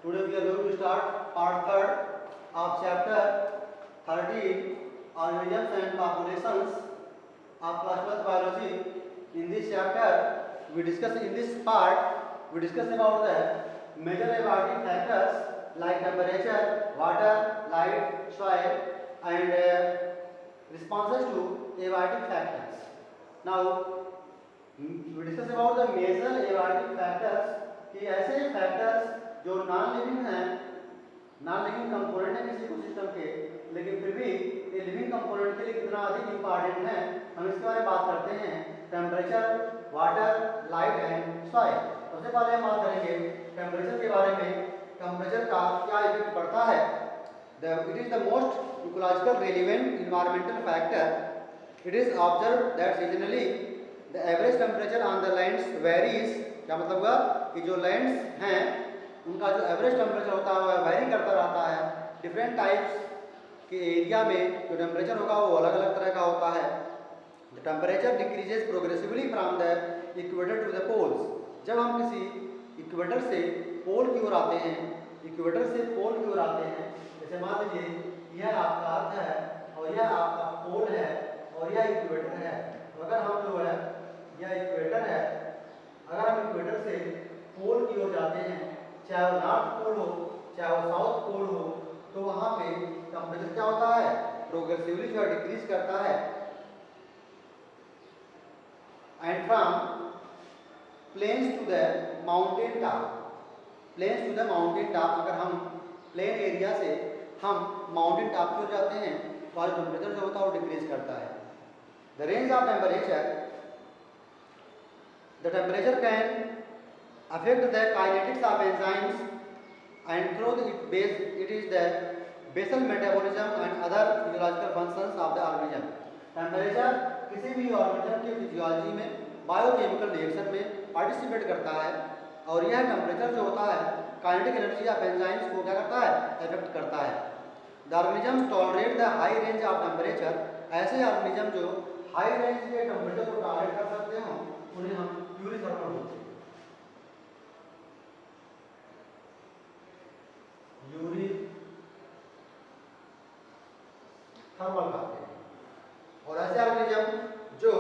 Today we are going to start part 3rd of chapter 13 organisms and populations of class 12 biology. In this chapter we discuss about the major abiotic factors like temperature, water, light, soil and responses to abiotic factors. Now we discuss about the major abiotic factors कि ऐसे factors जो non living हैं, non living component है किसी ecosystem के, लेकिन फिर भी ये लिविंग कंपोनेंट के लिए कितना अधिक इंपॉर्टेंट है, हम इसके बारे में बात करते हैं। Temperature, water, light and soil. सबसे पहले हम बात करेंगे टेम्परेचर के बारे में। टेम्परेचर का क्या इफेक्ट पड़ता है? It is the most ecological relevant environmental factor. It is observe that seasonally the average temperature on the lands varies. क्या मतलब हुआ कि जो लैंड्स हैं उनका जो एवरेज टेम्परेचर होता है वह वेरी करता रहता है। डिफरेंट टाइप्स के एरिया में जो टेम्परेचर होगा वो अलग अलग तरह का होता है। The temperature decreases progressively from the equator to the poles. जब हम किसी इक्वेटर से पोल की ओर आते हैं, इक्वेटर से पोल की ओर आते हैं, जैसे मान लीजिए यह आपका अर्थ है और यह आपका पोल है और यह इक्वेटर है। तो अगर हम जो है यह इक्वेटर है, अगर हम इक्वेटर से पोल की ओर जाते हैं, चाहे वो नॉर्थ पोल हो चाहे वो साउथ पोल हो, तो वहां पे टेम्परेचर क्या होता है? प्रोग्रेसिवली जो डिक्रीज करता है। And from plains to the mountain top, plains to the mountain top, अगर हम प्लेन एरिया से हम माउंटेन टॉप की ओर जाते हैं तो टेम्परेचर जो होता है वो डिक्रीज करता है। The range of temperature, the temperature can affect the kinetics of enzymes and through it is the basal metabolism and other physiological functions of the organism. Temperature किसी भी ऑर्गेनिज्म के फिजियोलॉजी में, बायोकेमिकल रिएक्शन में participate करता है और यह temperature जो होता है काइनेटिक एनर्जी ऑफ एंजाइम्स को क्या करता है? अफेक्ट करता है। The organisms tolerate the high range of temperature. ऐसे ऑर्गेनिज्म जो हाई रेंज के टेम्परेचर को टॉलरेट कर सकते हो उन्हें हम यूरिथर्मल बोलते हैं। यूरिथर्मल कहते हैं। और ऐसे ऑर्गेनिज्म जो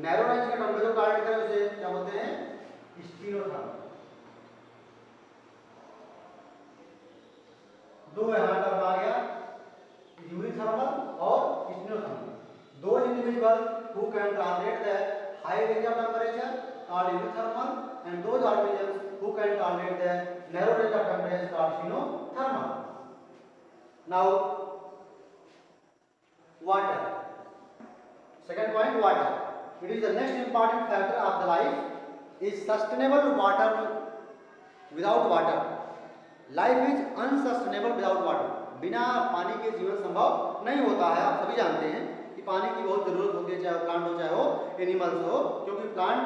नैरो रेंज के टेम्परेचर टॉलरेट करें उसे क्या बोलते हैं? स्टीनोथर्मल। दो यहाँ टर्म आ गया, यूरिथर्मल और स्टीनोथर्मल। दो individual who can tolerate the high range of temperature called euthermal and those organisms who can tolerate the narrow range of temperature called xenothermal. Now water. Second point, water. It is the next important factor of the life. Is sustainable water without water? Life is unsustainable without water. बिना पानी के जीवन संभव नहीं होता है। आप सभी जानते हैं कि पानी की बहुत जरूरत होती है, चाहे वो प्लांट हो चाहे वो एनिमल्स हो, क्योंकि प्लांट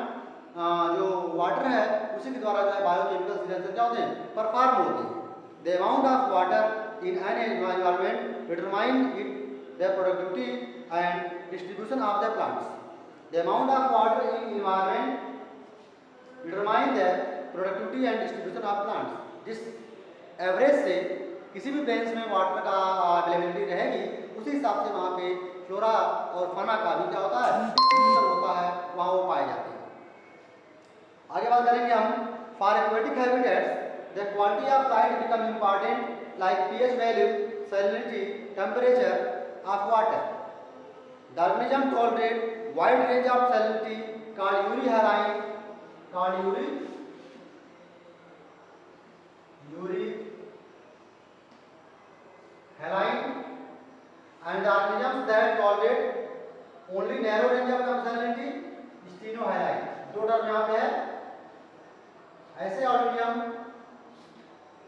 जो वाटर है उसी के द्वारा जो है बायोकेमिकल रिएक्शन क्या होते हैं? परफॉर्म होते हैं। The amount of water in an environment determine it the productivity and distribution of the plants. The amount of water in environment determine the productivity and distribution of plants. जिस average से किसी भी planes में water का availability रहेगी उसी हिसाब से वहाँ पे फ्लोरा और फाना का भी क्या होता है? डिस्ट्रीब्यूशन होता है, वहाँ वो पाए जाते हैं। आगे बात करेंगे हम for aquatic habitats the quality of light become important like pH value, salinity, temperature of water. The organism tolerate wide range of salinity called Yuri haline, called Yuri haline and the organisms that tolerate only narrow range of salinity stenohaline. दो term यहाँ पे है। ऐसे organism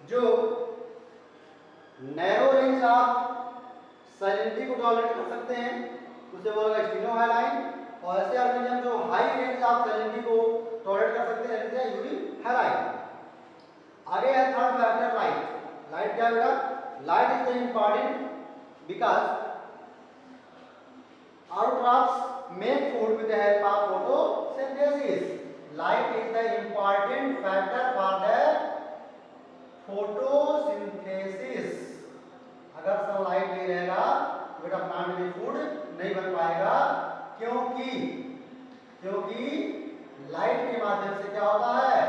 जो narrow range of salinity को tolerate कर सकते हैं उसे बोलेगा स्टीनोहाइलाइन, और ऐसे ऑर्गेनिज्म जो हाई रेंज ऑफ सैलिनिटी को टॉलरेट कर सकते हैं जैसे यूरिहाइलाइन। आगे है थर्ड फैक्टर लाइट। लाइट क्या होगा? Light is the important because autotrophs make food with the help of photosynthesis. Light is the important factor for the photosynthesis. अगर सनलाइट नहीं रहेगा तो बेटा प्लांट में फूड नहीं बन पाएगा, क्योंकि लाइट के माध्यम से क्या होता है,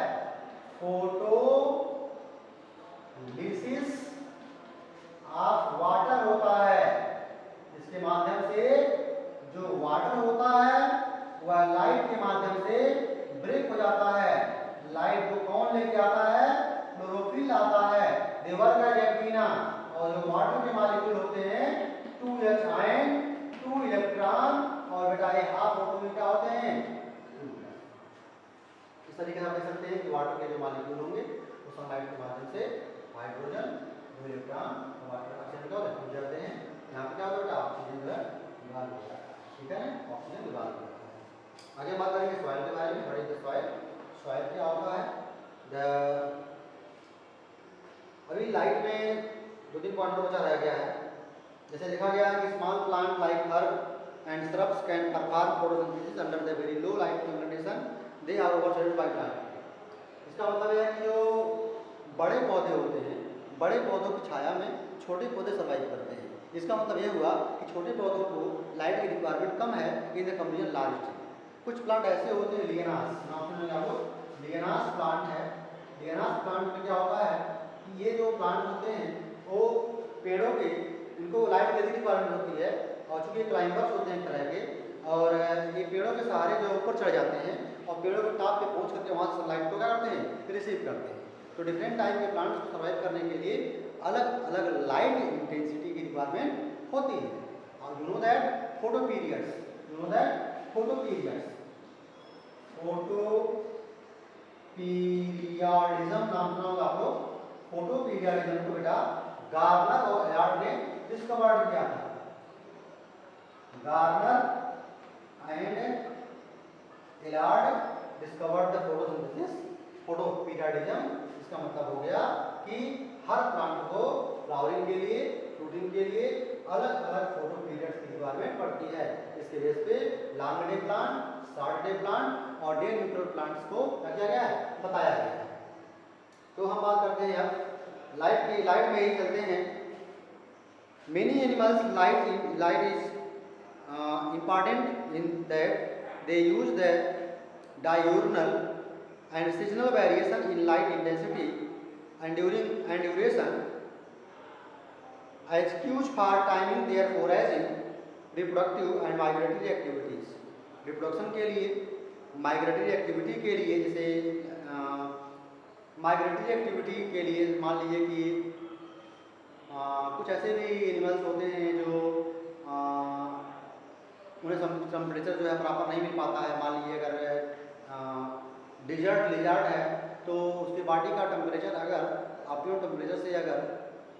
फोटोलिसिस ऑफ वाटर होता है। इसके माध्यम से जो वाटर होता है वह लाइट के माध्यम से ब्रेक हो जाता है। लाइट को कौन लेके आता है, क्लोरोफिल आता है, दे वर्क एज एंटीना। और जो वाटर के मॉलिक्यूल होते हैं 2H आयन, 2 इलेक्ट्रॉन, और बेटा ये हाफ फोटो में क्या होते हैं, इस तरीके से आप देख सकते हैं कि वाटर के जो मॉलिक्यूल होंगे वो सनलाइट के माध्यम से हाइड्रोजन, 2 इलेक्ट्रॉन और वाटर ऑक्सीजन को टूट जाते हैं। यहाँ पे क्या होता है, ऑक्सीजन जो है डिवाल्व होता है, ठीक है ना, ऑक्सीजन डिवाल्व होता है। आगे बात करेंगे सॉइल के बारे में। What is the soil? Soil क्या होता है, अभी लाइट में 2-3 पॉइंट बचा रह गया है। जैसे लिखा गया है कि small plant like herb and shrubs can perform photosynthesis under the very low light condition, they are overshadowed by plant. इसका मतलब है कि जो बड़े पौधे होते हैं, बड़े पौधों की छाया में छोटे पौधे सर्वाइव करते हैं। इसका मतलब ये हुआ कि छोटे पौधों को लाइट की रिक्वायरमेंट कम है in the comparison large tree. कुछ प्लांट ऐसे होते हैं, लिगेनास नाम सुनेंगे आप लोग, लिगेनास प्लांट है। लिगेनास प्लांट में क्या होता है कि ये जो प्लांट होते हैं वो पेड़ों के, इनको लाइट की रिक्वायरमेंट होती है, और चूंकि क्लाइंबर्स होते हैं तरह के, और ये पेड़ों के सहारे जो ऊपर चढ़ जाते हैं और पेड़ों के टॉप पे पहुंच करके वहाँ से सनलाइट को क्या करते हैं, रिसीव करते हैं। तो डिफरेंट टाइप के प्लांट्स को सर्वाइव करने के लिए अलग अलग लाइट इंटेंसिटी की रिक्वायरमेंट होती है। और you know that photo periods, photoperiodism नाम सुना होगा आप लोग। फोटोपीरियडिज्म को बेटा गार्नर और एलार्ड ने डिस्कवर्ड किया था। Garner and Allard discovered the photosynthesis, photoperiodism. इसका मतलब हो गया कि हर प्लांट को फ्लावरिंग के लिए, फ्रूटिंग के लिए अलग अलग फोटो पीरियड्स की रिक्वायरमेंट पड़ती है। इसके बेस पे long day plant, short day plant और डे न्यूट्रल प्लांट्स को क्या किया गया है, बताया गया है। तो हम बात करते हैं अब लाइट में ही चलते हैं। Many animals light is important in that they use the diurnal and seasonal variation in light intensity and duration as cues for timing their foraging, reproductive and migratory activities. Reproduction के लिए, migratory activity के लिए, जैसे migratory activity के लिए मान लीजिए कि कुछ ऐसे भी एनिमल्स होते हैं जो उन्हें टेम्परेचर जो है प्रॉपर नहीं मिल पाता है। मान लीजिए अगर डिजर्ट लिजार्ड है तो उसकी बॉडी का टेम्परेचर अगर ऑप्टिमम टेम्परेचर से अगर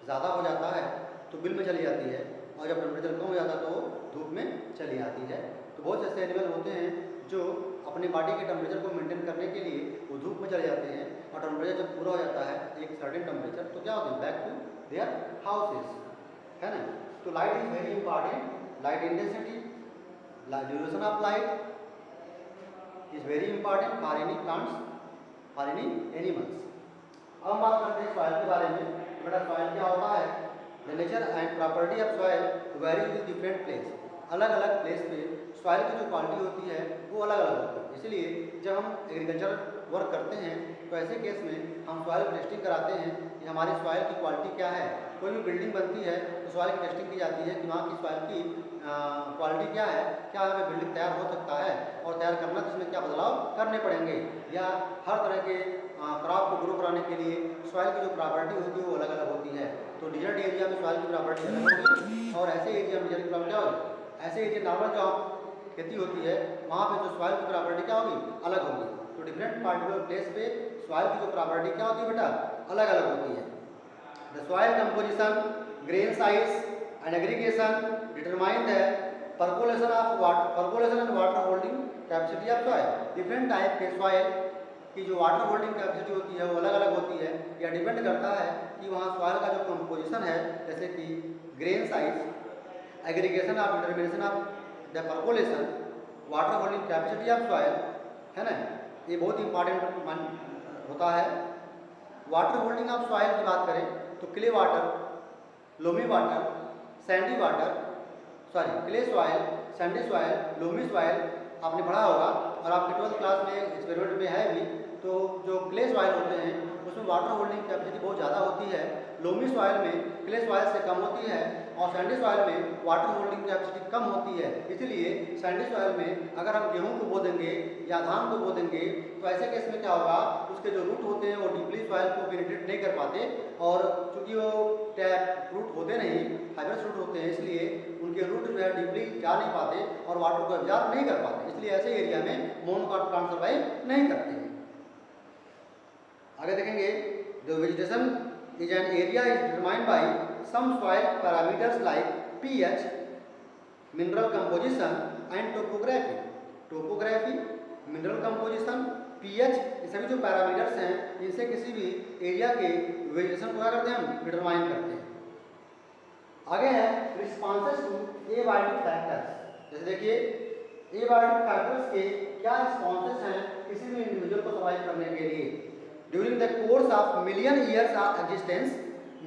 ज़्यादा हो जाता है तो बिल में चली जाती है, और जब टेम्परेचर कम हो जाता है तो धूप में चली आती है। तो बहुत ऐसे एनिमल होते हैं जो अपनी बॉडी के टेम्परेचर को मेंटेन करने के लिए वो धूप में चले जाते हैं, और टेम्परेचर जब पूरा हो जाता है एक सर्टेन टेम्परेचर तो क्या होते हैं, बैक टू देयर हाउसेस, है ना। तो light is very important, light intensity, duration of light is very important for any plants, for any animals. अब हम बात करते हैं सॉइल के बारे में। बेटा सॉइल क्या होता है, the nature and property of soil varies with different place. अलग अलग प्लेस पे सॉइल की जो क्वालिटी होती है वो अलग अलग होती है। इसलिए जब हम एग्रीकल्चर वर्क करते हैं तो ऐसे केस में हम सॉइल टेस्टिंग कराते हैं कि हमारी सॉइल की क्वालिटी क्या है। कोई भी बिल्डिंग बनती है तो सॉइल की टेस्टिंग की जाती है कि वहाँ की सॉइल की क्वालिटी क्या है, क्या हमें बिल्डिंग तैयार हो सकता है, और तैयार करना तो इसमें क्या बदलाव करने पड़ेंगे, या हर तरह के क्रॉप को ग्रो कराने के लिए सॉइल की जो प्रॉपर्टी होती है वो अलग अलग होती है। तो डिजर्ट एरिया में सॉइल की प्रॉपर्टी अलग होगी, और ऐसे एरिया में डिजर्ट की प्रॉपर्टी क्या होगी, ऐसे एरिया नॉर्मल जो खेती होती है वहाँ पे जो सॉइल की प्रॉपर्टी क्या होगी, अलग होगी। तो डिफरेंट पार्टिकुलर प्लेस पे सॉइल की जो प्रॉपर्टी क्या होती है बेटा, अलग अलग होती है। The soil composition, grain size and aggregation determine the percolation and water holding capacity of soil. Different type के सॉइल की जो वाटर होल्डिंग कैपेसिटी होती है वो अलग अलग होती है। यह डिपेंड करता है कि वहाँ सॉइल का जो कंपोजिशन है, जैसे कि grain size, aggregation of determination of the percolation, water holding capacity of soil, है ना। ये बहुत इंपॉर्टेंट होता है। वाटर होल्डिंग ऑफ सॉइल की बात करें तो clay water, loamy water, Sandy water, clay soil, Sandy soil, loamy soil आपने पढ़ा होगा और आपके 12th क्लास में एक्सपेरिमेंट में है भी। तो जो क्ले सॉइल होते हैं उसमें वाटर होल्डिंग कैपेसिटी बहुत ज़्यादा होती है, लोमी सॉइल में क्ले सॉइल से कम होती है और सैंडी सॉइल में वाटर होल्डिंग कैपेसिटी कम होती है। इसलिए सैंडी सॉइल में अगर हम गेहूं को बो देंगे या धान को बो देंगे तो ऐसे केस में क्या होगा, उसके जो रूट होते हैं वो डीपली सॉइल को पेनिट्रेट नहीं कर पाते और चूंकि वो टैप रूट होते नहीं, फाइबरस रूट होते हैं, इसलिए उनके रूट जो है डीपली जा नहीं पाते और वाटर को एब्जॉर्ब नहीं कर पाते। इसलिए ऐसे एरिया में मोनोकॉट प्लांट सर्वाइव नहीं करते हैं। आगे देखेंगे, the vegetation is an area is determined by some soil parameters like pH, mineral composition and topography. Topography, mineral composition, pH, ये सभी जो पैरामीटर्स हैं इनसे किसी भी एरिया के वेजिटेशन को क्या करते हैं, हम डिटरमाइन करते हैं। आगे है रिस्पॉन्सेस टू एबायोटिक फैक्टर्स। जैसे देखिए एबायोटिक फैक्टर्स के क्या रिस्पॉन्सेस हैं किसी भी इंडिविजुअल को सर्वाइव करने के लिए। During the course of million years of existence,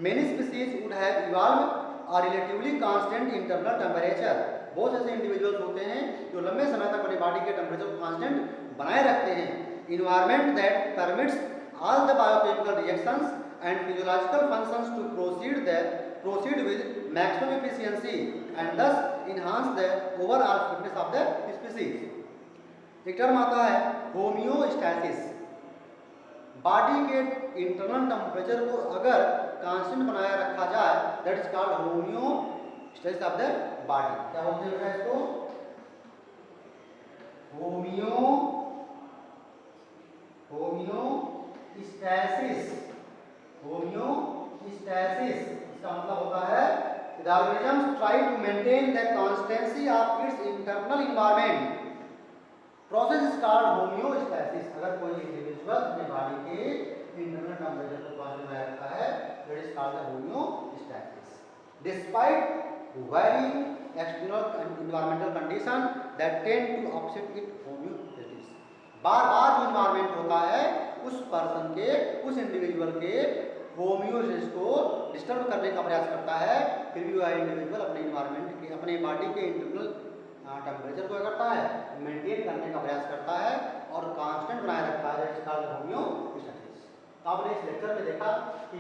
many species would have evolved a relatively constant internal temperature. बहुत ऐसे इंडिविजुअल्स होते हैं जो लंबे समय तक अपनी बॉडी के टेम्परेचर को कांस्टेंट बनाए रखते हैं। Environment that permits all the biochemical reactions and physiological functions to proceed with maximum efficiency and thus enhance the overall fitness of the species. एक टर्म आता है होमियोस्टैसिस। बॉडी के इंटरनल टेम्परेचर को अगर कांस्टेंट बनाए रखा जाए that is called homeostasis of the body. क्या बोलते हैं इसको, होमियोस्टैसिस। होमियोस्टैसिस इसका मतलब होता है the organisms try to maintain the constancy of its internal environment. Process is called homeostasis. अगर कोई इंडिविजुअल अपने बॉडी के इंटरनल टेम्परेचर को कांस्टेंट बनाए रखता है that is called the homeostasis. Despite very external environmental condition that tend to upset it homeostasis. बार-बार जो एनवायरमेंट होता है उस पर्सन के, उस इंडिविजुअल के होमियोस्टैसिस को डिस्टर्ब करने का प्रयास करता है, फिर भी वह इंडिविजुअल अपने एनवायरमेंट के, अपने बॉडी के इंटरनल टेम्परेचर को करता है, मेंटेन करने का प्रयास करता है और कांस्टेंट बनाए रखता है इसका होमियोस्टैसिस। तो आपने इस लेक्चर में देखा कि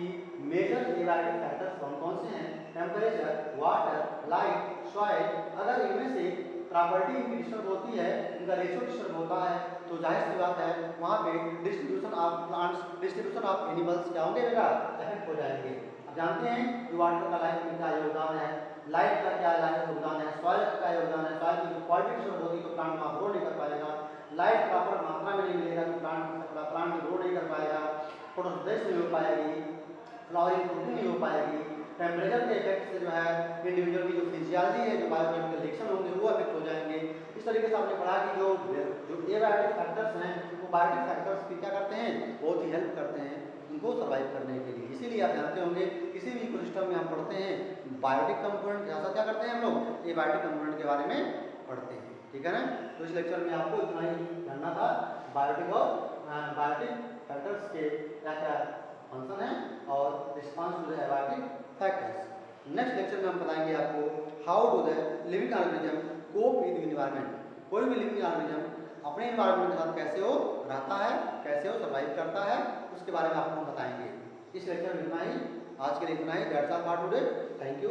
मेजर एबायोटिक फैक्टर्स कौन कौन से हैं, टेम्परेचर, वाटर, लाइट, सॉइल। अगर इनमें से प्रॉपर्टी इनकी डिस्टर्ब होती है, इनका रेशियो डिस्टर्ब होता है तो जाहिर सी बात है वहाँ पे distribution of plants, distribution of animals क्या होंगे बेटा, अफेक्ट हो जाएंगे। अब जानते हैं कि वाटर का लाइफ में क्या योगदान है, लाइट का क्या योगदान है, सॉइल का क्या योगदान है। सॉइल की क्वालिटी डिस्टर्ब होगी तो प्लांट वहाँ ग्रो नहीं कर पाएगा, लाइट प्रॉपर मात्रा में नहीं मिलेगा तो प्लांट ग्रो नहीं कर पाएगा, फोटोसिंथेसिस नहीं हो पाएगी, फ्लावरिंग प्रोटीन नहीं हो पाएगी। टेम्परेचर के इफेक्ट से जो है इंडिविजुअल की जो फिजियोलॉजी है, जो बायोकेमिकल रिएक्शन होंगे वो अफेक्ट हो जाएंगे। इस तरीके से आपने पढ़ा कि जो एबायोटिक फैक्टर्स हैं वो बायोटिक फैक्टर्स की क्या करते हैं, बहुत ही हेल्प करते हैं उनको सर्वाइव करने के लिए। इसीलिए आप जानते होंगे किसी भी इकोसिस्टम में हम पढ़ते हैं बायोटिक कंपोनेंट के साथ क्या करते हैं हम लोग, एबायोटिक कंपोनेंट के बारे में पढ़ते हैं, ठीक है ना। तो इस लेक्चर में आपको इतना ही जानना था बायोटिक और बायोटिक फैक्टर्स के क्या क्या फंक्शन है और response to the abiotic factors. Next lecture में हम बताएंगे आपको how do the living organism cope with environment. कोई भी लिविंग ऑर्गेनिज्म अपने एनवायरनमेंट के साथ कैसे वो रहता है, कैसे वो सर्वाइव करता है, उसके बारे में आपको बताएंगे। इस लेक्चर में इतना ही, आज के लिए इतना ही। That's all for today. Thank you.